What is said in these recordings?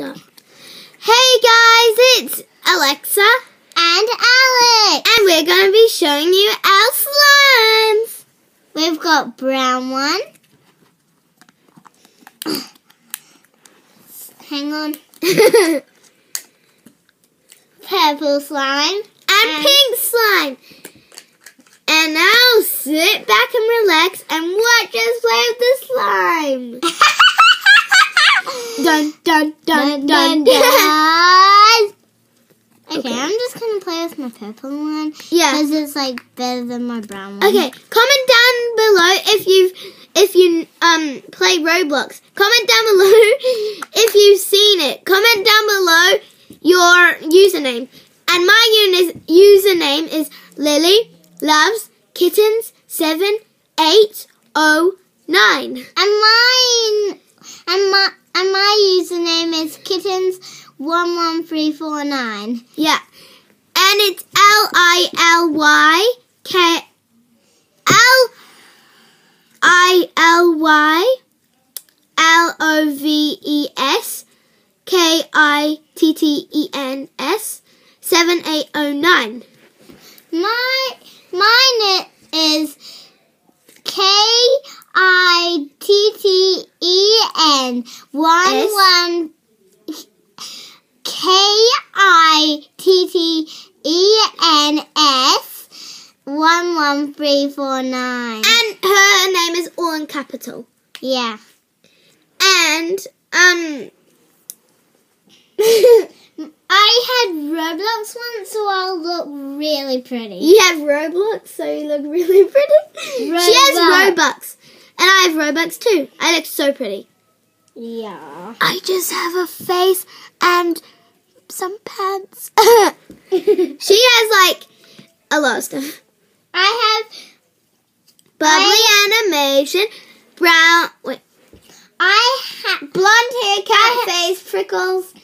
start. Hey guys, it's Alexa and Alex, and we're going to be showing you our slimes. We've got brown one. Hang on. Purple slime. And pink slime. And now sit back and relax and watch us play with the slime. Dun, dun, dun, dun, dun. Okay, I'm just going to play with my purple one. Yeah. Because it's like better than my brown one. Okay, comment down below if you play Roblox. Comment down below if you've seen it. Comment down below your username. And my username is Lily Loves Kittens 7809. And my username is kittens11349. Yeah. And it's LILYKILLOVESKITTENS 7809. Mine is KITTEN 11349. And her name is all in capital. Yeah. And I had Roblox once, so I'll look really pretty. You have Roblox, so you look really pretty. She has Robux. And I have Robux too. I look so pretty. Yeah. I just have a face and some pants. She has like a lot of stuff. I have bubbly animation, brown. Wait. I have blonde hair, cat face, freckles.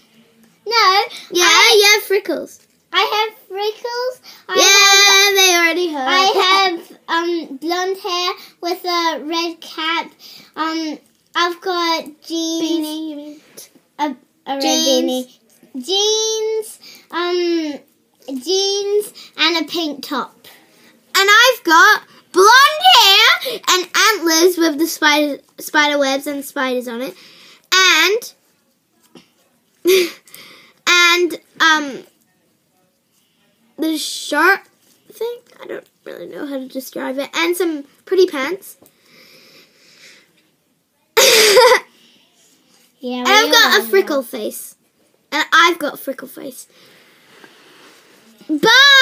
No. Yeah, freckles. I have freckles. They already heard. I have blonde hair with a red cap. I've got jeans. Beanie, you mean? A red beanie. Jeans and a pink top. And I've got blonde hair and antlers with the spider webs and spiders on it. And the shirt thing, I don't really know how to describe it, and some pretty pants. Yeah, and I've got a freckle face. And I've got a freckle face. Bye!